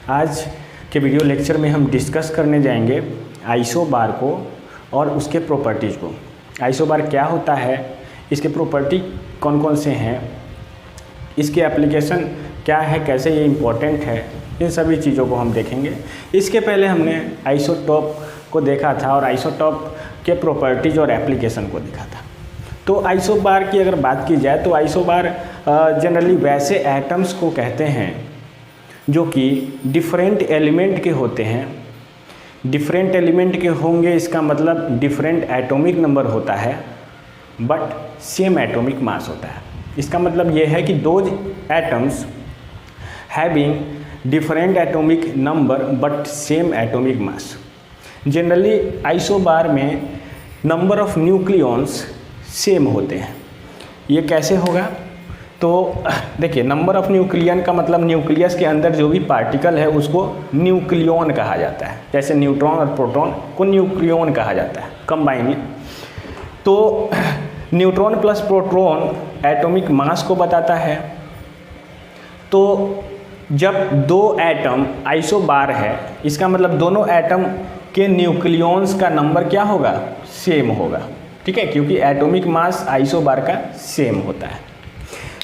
आज के video lecture में हम डिस्कस करने जाएंगे आइसोबार को और उसके प्रॉपर्टीज़ को। आइसोबार क्या होता है, इसके प्रॉपर्टी कौन कौन से हैं, इसके एप्लीकेशन क्या है, कैसे ये इम्पोर्टेंट है, इन सभी चीज़ों को हम देखेंगे। इसके पहले हमने आइसोटॉप को देखा था और आइसोटॉप के प्रॉपर्टीज़ और एप्लीकेशन को देखा था। तो आइसोबार की अगर बात की जाए तो आइसोबार जनरली वैसे एटम्स को कहते हैं जो कि डिफरेंट एलिमेंट के होते हैं। डिफरेंट एलिमेंट के होंगे इसका मतलब डिफरेंट एटॉमिक नंबर होता है बट सेम एटॉमिक मास होता है। इसका मतलब ये है कि those atoms having different atomic number but same atomic mass. Generally isobar में नंबर ऑफ न्यूक्लियॉन्स सेम होते हैं। ये कैसे होगा? तो देखिए, नंबर ऑफ न्यूक्लियन का मतलब न्यूक्लियस के अंदर जो भी पार्टिकल है उसको न्यूक्लियन कहा जाता है। जैसे न्यूट्रॉन और प्रोटॉन को न्यूक्लियन कहा जाता है कंबाइनली। तो neutron plus proton atomic mass को बताता है। तो जब दो एटम आइसोबार है, इसका मतलब दोनों एटम के न्यूक्लियॉन्स का नंबर क्या होगा? सेम होगा। ठीक है, क्योंकि एटॉमिक मास आइसोबार का सेम होता है।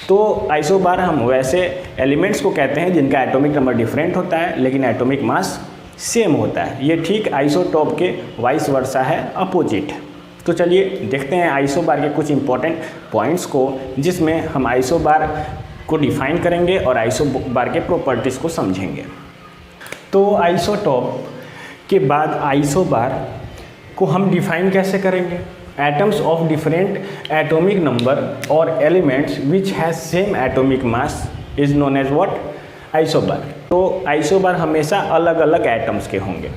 तो आइसोबार हम वैसे एलिमेंट्स को कहते हैं जिनका एटॉमिक नंबर डिफरेंट होता है लेकिन एटॉमिक मास सेम होता है। ये ठीक आइसोटॉप के वाइस वर्सा है, अपोजिट है। तो चलिए देखते हैं आइसोबार के कुछ इंपॉर्टेंट पॉइंट्स को, जिसमें हम आइसोबार को डिफाइन करेंगे और आइसोबार के प्रॉपर्टीज़ को समझेंगे। तो आइसोटॉप के बाद आइसोबार को हम डिफाइन कैसे करेंगे? Atoms of different atomic number और elements which has same atomic mass is known as what? Isobar. तो आइसोबार हमेशा अलग अलग एटम्स के होंगे,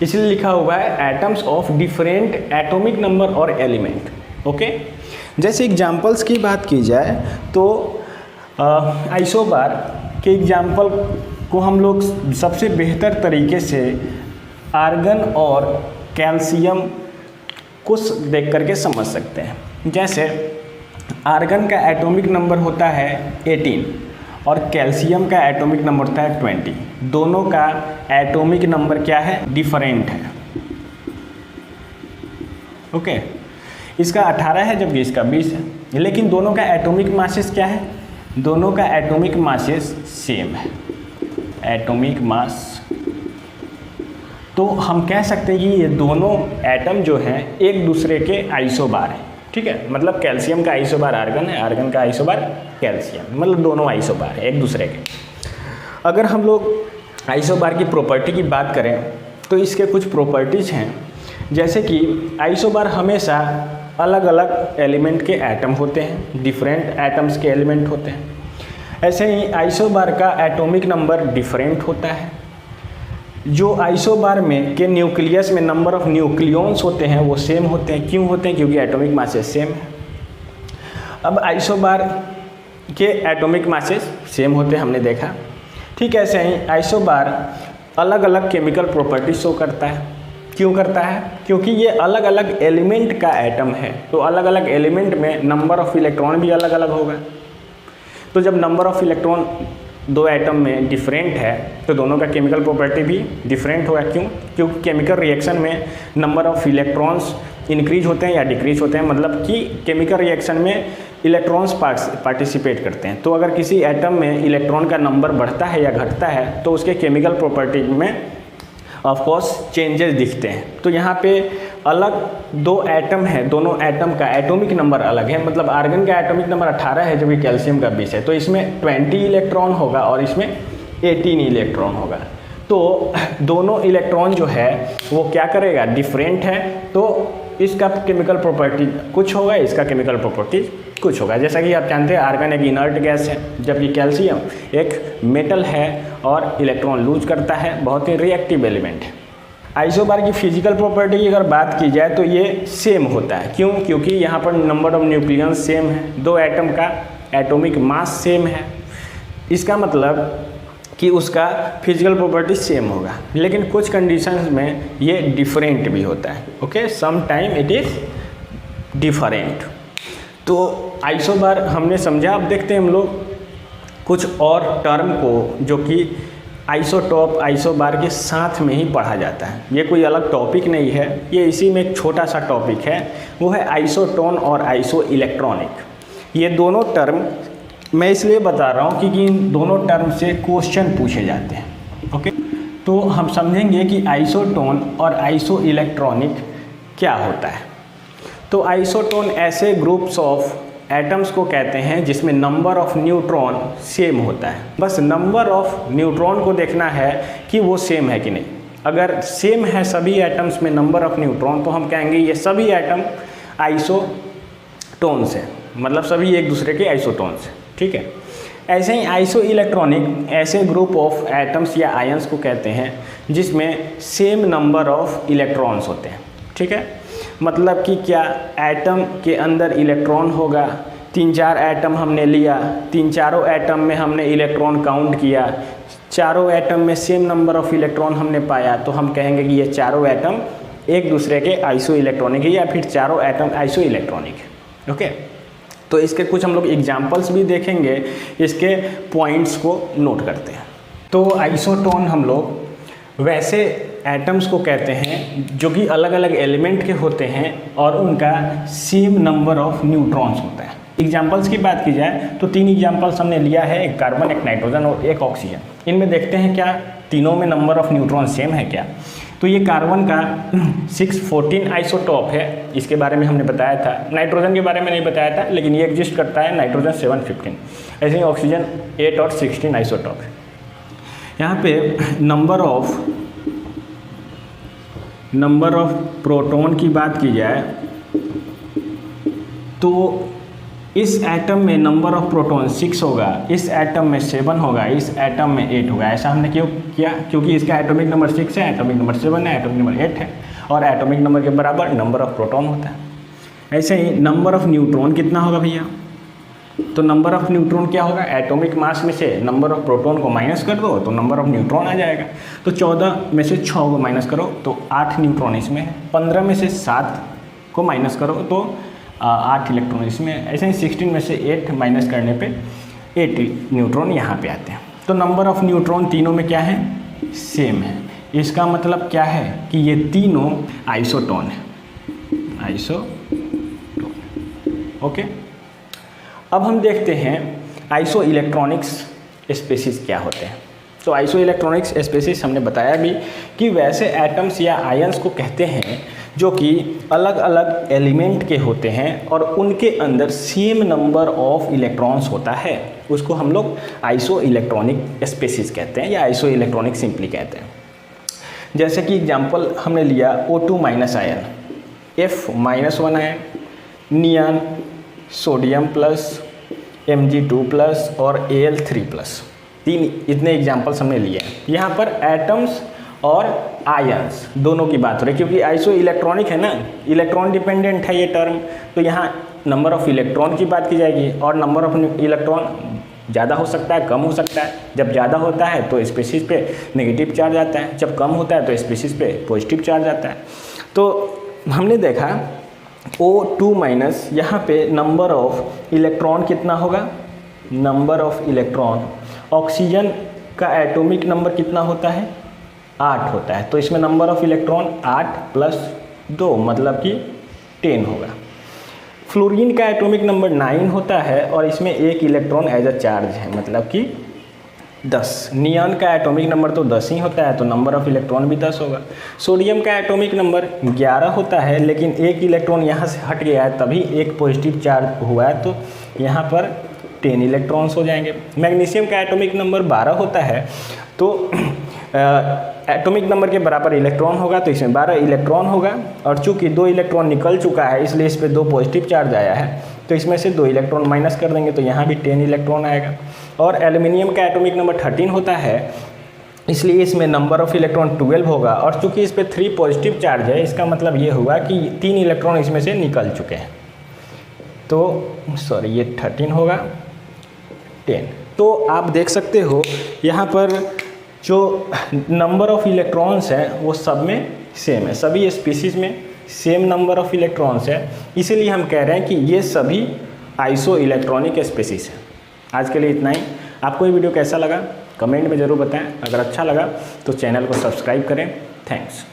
इसलिए लिखा हुआ है atoms of different atomic number और एलिमेंट। ओके, जैसे एग्जांपल्स की बात की जाए तो आइसोबार के एग्जांपल को हम लोग सबसे बेहतर तरीके से आर्गन और कैल्शियम को देख करके समझ सकते हैं। जैसे आर्गन का एटॉमिक नंबर होता है 18 और कैल्शियम का एटॉमिक नंबर होता है 20। दोनों का एटॉमिक नंबर क्या है? डिफरेंट है। ओके, इसका 18 है जबकि इसका 20 है, लेकिन दोनों का एटॉमिक मासेस क्या है? दोनों का एटॉमिक मासेस सेम है, एटॉमिक मास। तो हम कह सकते हैं कि ये दोनों एटम जो हैं एक दूसरे के आइसोबार हैं। ठीक है, मतलब कैल्शियम का आइसोबार आर्गन है, आर्गन का आइसोबार कैल्शियम, मतलब दोनों आइसोबार है एक दूसरे के। अगर हम लोग आइसोबार की प्रॉपर्टी की बात करें तो इसके कुछ प्रॉपर्टीज़ हैं, जैसे कि आइसोबार हमेशा अलग अलग एलिमेंट के एटम होते हैं, डिफरेंट एटम्स के एलिमेंट होते हैं। ऐसे ही आइसोबार का एटॉमिक नंबर डिफरेंट होता है। जो आइसोबार में के न्यूक्लियस में नंबर ऑफ न्यूक्लियॉन्स होते हैं वो सेम होते हैं। क्यों होते हैं? क्योंकि एटॉमिक मासेस सेम है। अब आइसोबार के एटॉमिक मासेस सेम होते हैं, हमने देखा। ठीक ऐसे ही आइसोबार अलग अलग केमिकल प्रॉपर्टी शो करता है। क्यों करता है? क्योंकि ये अलग अलग एलिमेंट का एटम है, तो अलग अलग एलिमेंट में नंबर ऑफ इलेक्ट्रॉन भी अलग अलग होगा। तो जब नंबर ऑफ इलेक्ट्रॉन दो एटम में डिफरेंट है तो दोनों का केमिकल प्रॉपर्टी भी डिफरेंट होगा। क्यों? क्योंकि केमिकल रिएक्शन में नंबर ऑफ इलेक्ट्रॉन्स इंक्रीज होते हैं या डिक्रीज होते हैं, मतलब कि केमिकल रिएक्शन में इलेक्ट्रॉन्स पार्टिसिपेट करते हैं। तो अगर किसी एटम में इलेक्ट्रॉन का नंबर बढ़ता है या घटता है तो उसके केमिकल प्रॉपर्टी में ऑफ कोर्स चेंजेस दिखते हैं। तो यहाँ पे अलग दो एटम है, दोनों एटम का एटॉमिक नंबर अलग है। मतलब आर्गन का एटॉमिक नंबर 18 है जबकि कैल्शियम का 20 है, तो इसमें 20 इलेक्ट्रॉन होगा और इसमें 18 इलेक्ट्रॉन होगा। तो दोनों इलेक्ट्रॉन जो है वो क्या करेगा? डिफरेंट है, तो इसका केमिकल प्रॉपर्टी कुछ होगा, इसका केमिकल प्रॉपर्टी कुछ होगा। जैसा कि आप जानते हैं आर्गन एक इनर्ट गैस है जबकि कैल्शियम एक मेटल है और इलेक्ट्रॉन लूज करता है, बहुत ही रिएक्टिव एलिमेंट है। आइसोबार की फिजिकल प्रॉपर्टी की अगर बात की जाए तो ये सेम होता है। क्यों? क्योंकि यहाँ पर नंबर ऑफ न्यूक्लियॉन्स सेम है, दो एटम का एटॉमिक मास सेम है। इसका मतलब कि उसका फिजिकल प्रॉपर्टी सेम होगा, लेकिन कुछ कंडीशंस में ये डिफरेंट भी होता है। Okay, some time it is different. तो आइसोबार हमने समझा। अब देखते हैं हम लोग कुछ और टर्म को जो कि आइसोटॉप आइसोबार के साथ में ही पढ़ा जाता है। ये कोई अलग टॉपिक नहीं है, ये इसी में एक छोटा सा टॉपिक है, वो है आइसोटोन और आइसो इलेक्ट्रॉनिक। ये दोनों टर्म मैं इसलिए बता रहा हूँ क्योंकि इन दोनों टर्म से क्वेश्चन पूछे जाते हैं। ओके, तो हम समझेंगे कि आइसोटोन और आइसो इलेक्ट्रॉनिक क्या होता है। तो आइसोटोन ऐसे ग्रुप्स ऑफ एटम्स को कहते हैं जिसमें नंबर ऑफ न्यूट्रॉन सेम होता है। बस नंबर ऑफ न्यूट्रॉन को देखना है कि वो सेम है कि नहीं। अगर सेम है सभी एटम्स में नंबर ऑफ न्यूट्रॉन तो हम कहेंगे ये सभी एटम आइसोटोन्स हैं, मतलब सभी एक दूसरे के आइसोटोन्स हैं। ठीक है, ऐसे ही आइसो इलेक्ट्रॉनिक ऐसे ग्रुप ऑफ एटम्स या आयंस को कहते हैं जिसमें सेम नंबर ऑफ इलेक्ट्रॉन्स होते हैं। ठीक है, मतलब कि क्या एटम के अंदर इलेक्ट्रॉन होगा, 3-4 एटम हमने लिया, 3-4 एटम में हमने इलेक्ट्रॉन काउंट किया, चारों एटम में सेम नंबर ऑफ इलेक्ट्रॉन हमने पाया, तो हम कहेंगे कि ये चारों एटम एक दूसरे के आइसो इलेक्ट्रॉनिक है या फिर चारों एटम आइसो इलेक्ट्रॉनिक है। ओके, तो इसके कुछ हम लोग एग्जाम्पल्स भी देखेंगे, इसके पॉइंट्स को नोट करते हैं। तो आइसोटोन हम लोग वैसे एटम्स को कहते हैं जो कि अलग अलग एलिमेंट के होते हैं और उनका सेम नंबर ऑफ न्यूट्रॉन्स होता है। एग्जाम्पल्स की बात की जाए तो 3 एग्जाम्पल्स हमने लिया है, एक कार्बन, एक नाइट्रोजन और एक ऑक्सीजन। इनमें देखते हैं क्या तीनों में नंबर ऑफ न्यूट्रॉन सेम है क्या। तो ये कार्बन का 614 आइसोटॉप है, इसके बारे में हमने बताया था। नाइट्रोजन के बारे में नहीं बताया था, लेकिन ये एग्जिस्ट करता है, नाइट्रोजन 715। ऐसे ही ऑक्सीजन 8 और 16 आइसोटॉप है। यहाँ पे नंबर ऑफ प्रोटॉन की बात की जाए तो इस एटम में नंबर ऑफ प्रोटॉन 6 होगा, इस एटम में 7 होगा, इस एटम में 8 होगा। ऐसा हमने क्यों किया? क्योंकि इसका एटॉमिक नंबर 6 है, एटॉमिक नंबर 7 है, एटॉमिक नंबर 8 है और एटॉमिक नंबर के बराबर नंबर ऑफ प्रोटॉन होता है। ऐसे ही नंबर ऑफ न्यूट्रॉन कितना होगा भैया? तो नंबर ऑफ न्यूट्रॉन क्या होगा? एटॉमिक मास में से नंबर ऑफ प्रोटॉन को माइनस कर दो तो नंबर ऑफ न्यूट्रॉन आ जाएगा। तो 14 में से 6 को माइनस करो तो 8 न्यूट्रॉन इसमें है। 15 में से 7 को माइनस करो तो 8 इलेक्ट्रॉन इसमें। ऐसे ही 16 में से 8 माइनस करने पे 8 न्यूट्रॉन यहाँ पे आते हैं। तो नंबर ऑफ न्यूट्रॉन तीनों में क्या है? सेम है। इसका मतलब क्या है कि ये तीनों आइसोटोन है, आइसोटोन। ओके, अब हम देखते हैं आइसो इलेक्ट्रॉनिक्स स्पेसीज क्या होते हैं। तो आइसो इलेक्ट्रॉनिक्स स्पेसीज हमने बताया भी कि वैसे एटम्स या आयंस को कहते हैं जो कि अलग अलग एलिमेंट के होते हैं और उनके अंदर सेम नंबर ऑफ इलेक्ट्रॉन्स होता है, उसको हम लोग आइसो इलेक्ट्रॉनिक स्पेसीज कहते हैं या आइसो इलेक्ट्रॉनिक सिंपली कहते हैं। जैसे कि एग्जांपल हमने लिया O2- ion, F-1 ion, neon, sodium plus, Mg2+ और Al3+। 3 इतने एग्जांपल्स हमने लिए हैं। यहाँ पर एटम्स और आयंस दोनों की बात हो रही है क्योंकि आइसो इलेक्ट्रॉनिक है ना, इलेक्ट्रॉन डिपेंडेंट है ये टर्म। तो यहाँ नंबर ऑफ इलेक्ट्रॉन की बात की जाएगी और नंबर ऑफ इलेक्ट्रॉन ज़्यादा हो सकता है, कम हो सकता है। जब ज़्यादा होता है तो स्पीशीज़ पे नेगेटिव चार्ज आता है, जब कम होता है तो स्पीशीज़ पे पॉजिटिव चार्ज आता है। तो हमने देखा O2-, यहाँ पे नंबर ऑफ इलेक्ट्रॉन कितना होगा? Number of electron. ऑक्सीजन का एटॉमिक नंबर कितना होता है? 8 होता है। तो इसमें नंबर ऑफ इलेक्ट्रॉन 8 + 2 मतलब कि 10 होगा। फ्लोरीन का एटॉमिक नंबर 9 होता है और इसमें 1 इलेक्ट्रॉन एज अ चार्ज है मतलब कि 10। नियॉन का एटॉमिक नंबर तो 10 ही होता है तो नंबर ऑफ इलेक्ट्रॉन भी 10 होगा। सोडियम का एटॉमिक नंबर 11 होता है लेकिन 1 इलेक्ट्रॉन यहाँ से हट गया है तभी 1 पॉजिटिव चार्ज हुआ है तो यहाँ पर 10 इलेक्ट्रॉन्स हो जाएंगे। मैग्नीशियम का एटॉमिक नंबर 12 होता है तो एटॉमिक नंबर के बराबर इलेक्ट्रॉन होगा तो इसमें 12 इलेक्ट्रॉन होगा और चूंकि 2 इलेक्ट्रॉन निकल चुका है इसलिए इस पर 2 पॉजिटिव चार्ज आया है तो इसमें से 2 इलेक्ट्रॉन माइनस कर देंगे तो यहाँ भी 10 इलेक्ट्रॉन आएगा। और एल्युमिनियम का एटॉमिक नंबर 13 होता है इसलिए इसमें नंबर ऑफ इलेक्ट्रॉन 12 होगा और चूंकि इस पर 3 पॉजिटिव चार्ज है इसका मतलब ये हुआ कि 3 इलेक्ट्रॉन इसमें से निकल चुके हैं। तो सॉरी ये 13 होगा 10। तो आप देख सकते हो यहाँ पर जो नंबर ऑफ इलेक्ट्रॉन्स हैं वो सब में सेम है, सभी स्पीशीज़ में सेम नंबर ऑफ इलेक्ट्रॉन्स है, इसीलिए हम कह रहे हैं कि ये सभी आइसो इलेक्ट्रॉनिक स्पीशीज़ हैं। आज के लिए इतना ही। आपको ये वीडियो कैसा लगा कमेंट में ज़रूर बताएं। अगर अच्छा लगा तो चैनल को सब्सक्राइब करें। थैंक्स।